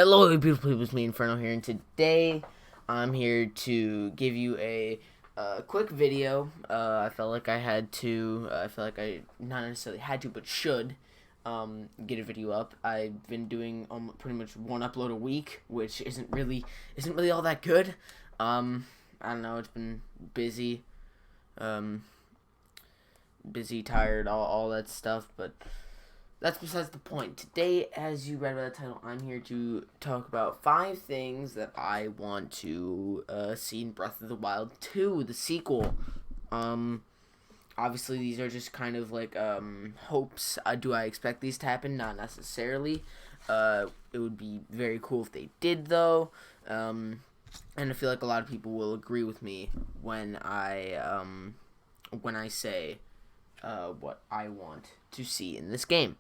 Hello, beautiful people. It's me, Inferno, here, and today I'm here to give you a quick video. I felt like I had to. I feel like I not necessarily had to, but should get a video up. I've been doing pretty much one upload a week, which isn't really all that good. I don't know. It's been busy, tired, all that stuff, but that's besides the point. Today, as you read by the title, I'm here to talk about 5 things that I want to see in Breath of the Wild 2, the sequel. Obviously, these are just kind of like hopes. Do I expect these to happen? Not necessarily. It would be very cool if they did, though. And I feel like a lot of people will agree with me when I say what I want to see in this game.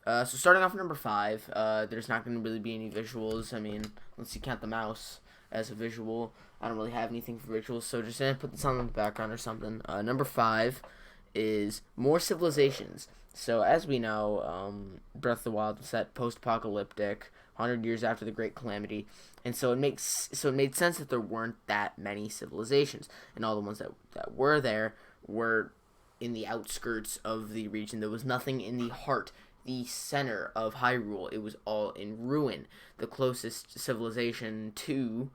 So starting off number 5, there's not going to really be any visuals. I mean, unless you count the mouse as a visual. I don't really have anything for visuals, so just put this on in the background or something. Number 5 is more civilizations. So as we know, Breath of the Wild was set post-apocalyptic, 100 years after the Great Calamity, and so it made sense that there weren't that many civilizations, and all the ones that were there were in the outskirts of the region. There was nothing in the heart, the center of Hyrule. It was all in ruin. The closest civilization to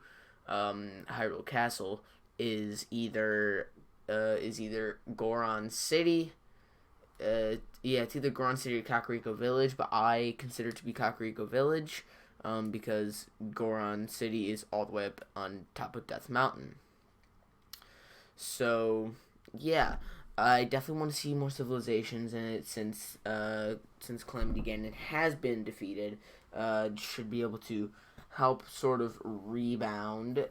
Hyrule Castle is either Goron City. It's either Goron City or Kakariko Village, but I consider it to be Kakariko Village because Goron City is all the way up on top of Death Mountain. So, yeah. I definitely want to see more civilizations in it since Calamity Ganon has been defeated. Should be able to help sort of rebound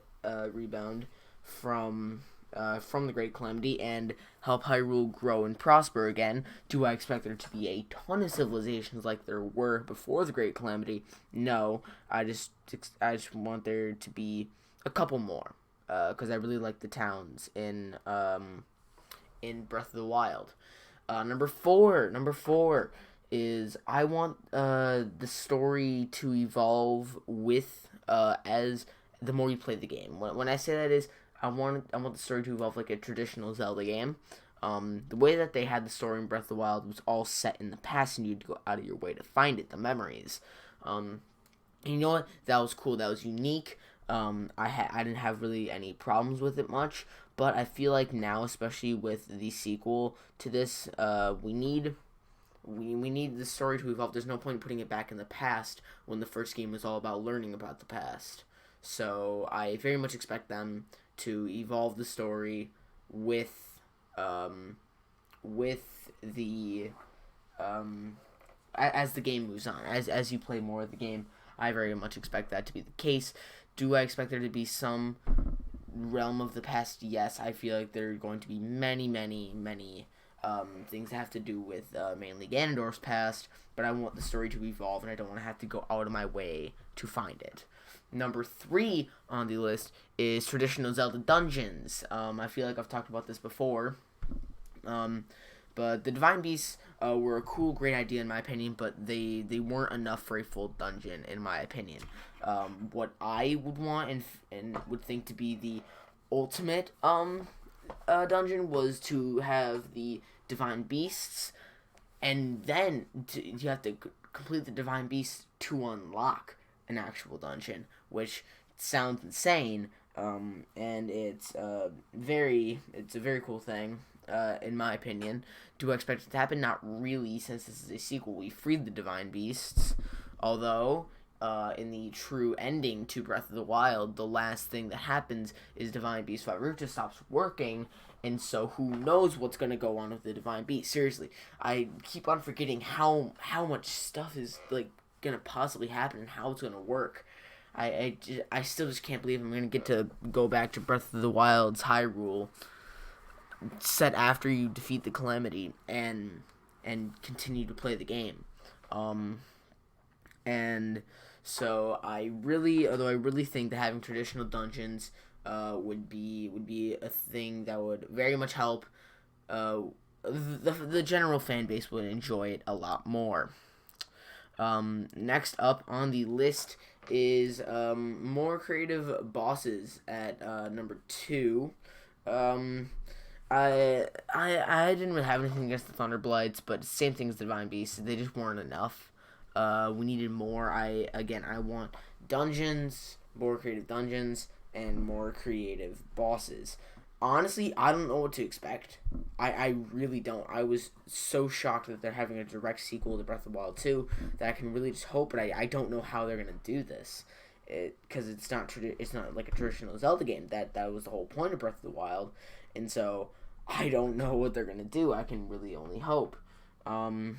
from the Great Calamity and help Hyrule grow and prosper again. Do I expect there to be a ton of civilizations like there were before the Great Calamity? No, I just want there to be a couple more because I really like the towns in Breath of the Wild. Number four is I want the story to evolve with as the more you play the game. When I say that is I want the story to evolve like a traditional Zelda game. The way that they had the story in Breath of the Wild was all set in the past, and you had to go out of your way to find it, the memories. And you know what? That was cool. That was unique. I didn't have really any problems with it much, but I feel like now, especially with the sequel to this, we need the story to evolve. There's no point in putting it back in the past when the first game was all about learning about the past. So I very much expect them to evolve the story with the as the game moves on, as you play more of the game. I very much expect that to be the case. Do I expect there to be some realm of the past? Yes, I feel like there are going to be many things that have to do with mainly Ganondorf's past, but I want the story to evolve, and I don't want to have to go out of my way to find it. Number 3 on the list is traditional Zelda dungeons. I feel like I've talked about this before. But the Divine Beasts were a cool, great idea in my opinion, but they weren't enough for a full dungeon in my opinion. What I would want and would think to be the ultimate dungeon was to have the Divine Beasts, and then you have to complete the Divine Beasts to unlock an actual dungeon, which sounds insane, and it's a very cool thing. In my opinion. Do I expect it to happen? Not really, since this is a sequel. We freed the Divine Beasts, although in the true ending to Breath of the Wild, the last thing that happens is Divine Beast Faruta stops working, and so who knows what's going to go on with the Divine Beast. Seriously, I keep on forgetting how much stuff is like going to possibly happen and how it's going to work. I still just can't believe I'm going to get to go back to Breath of the Wild's Hyrule set after you defeat the Calamity and continue to play the game. And so although I really think that having traditional dungeons would be a thing that would very much help the general fan base would enjoy it a lot more. Next up on the list is more creative bosses at number 2. Um, I didn't really have anything against the Thunderblights, but same thing as the Divine Beasts. They just weren't enough. We needed more. I want dungeons, more creative dungeons, and more creative bosses. Honestly, I don't know what to expect. I really don't. I was so shocked that they're having a direct sequel to Breath of the Wild 2 that I can really just hope, but I don't know how they're gonna do this. Because it's not like a traditional Zelda game. That was the whole point of Breath of the Wild, and so I don't know what they're gonna do. I can really only hope. And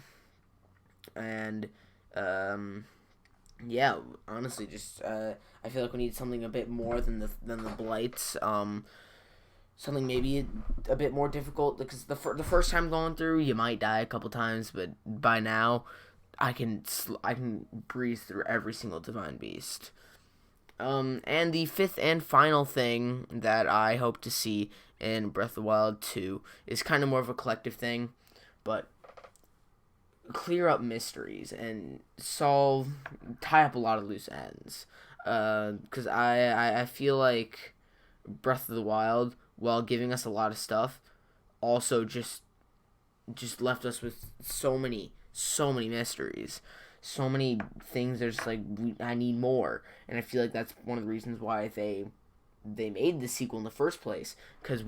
yeah, honestly, just I feel like we need something a bit more than the blights. Something maybe a bit more difficult, because the first time going through, you might die a couple times, but by now, I can breeze through every single Divine Beast. And the fifth and final thing that I hope to see in Breath of the Wild 2 is kind of more of a collective thing, but clear up mysteries and tie up a lot of loose ends. Because I feel like Breath of the Wild, while giving us a lot of stuff, also just left us with so many mysteries, so many things. There's like, I need more, and I feel like that's one of the reasons why they made the sequel in the first place, because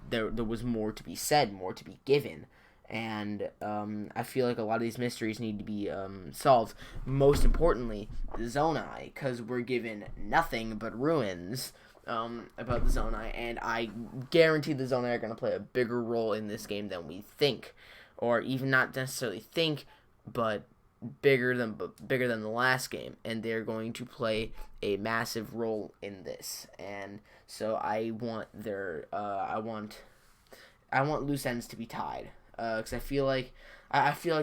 there was more to be said, more to be given. And I feel like a lot of these mysteries need to be solved. Most importantly, the Zonai, because we're given nothing but ruins about the Zonai, and I guarantee the Zonai are going to play a bigger role in this game than we think, or even not necessarily think, but bigger than the last game, and they're going to play a massive role in this. And so I want loose ends to be tied, because I feel like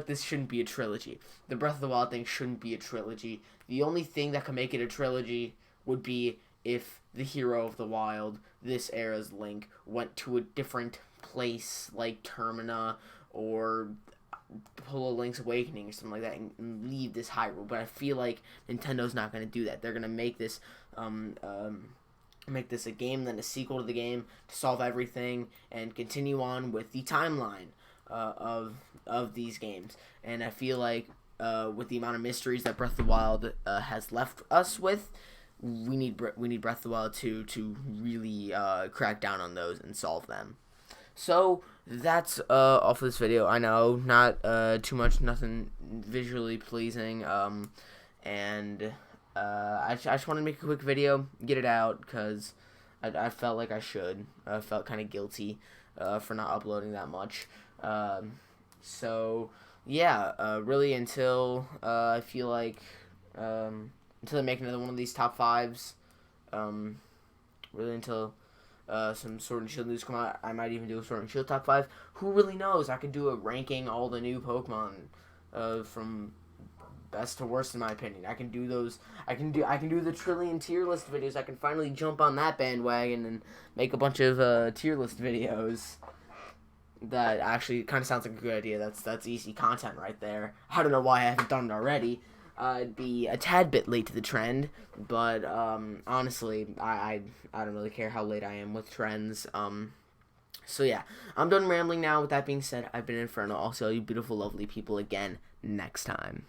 this shouldn't be a trilogy. The Breath of the Wild thing shouldn't be a trilogy. The only thing that could make it a trilogy would be if the hero of the Wild, this era's Link, went to a different place like Termina, or pull a Link's Awakening or something like that, and leave this Hyrule. But I feel like Nintendo's not going to do that. They're going to make this a game, then a sequel to the game, to solve everything and continue on with the timeline of these games. And I feel like with the amount of mysteries that Breath of the Wild has left us with, we need Breath of the Wild 2 to really crack down on those and solve them. So that's all for this video. I know, not too much, nothing visually pleasing, and I just wanted to make a quick video, get it out, because I felt like I should. I felt kind of guilty for not uploading that much. So yeah, really until I feel like until I make another one of these top 5s, really until some Sword and Shield news come out. I might even do a Sword and Shield top 5. Who really knows? I could do a ranking all the new Pokemon from best to worst, in my opinion. I can do those. I can do the trillion tier list videos. I can finally jump on that bandwagon and make a bunch of tier list videos. That actually kind of sounds like a good idea. That's easy content right there. I don't know why I haven't done it already. It'd be a tad bit late to the trend, but honestly, I don't really care how late I am with trends. So yeah, I'm done rambling now. With that being said, I've been Inferno. I'll see all you beautiful, lovely people again next time.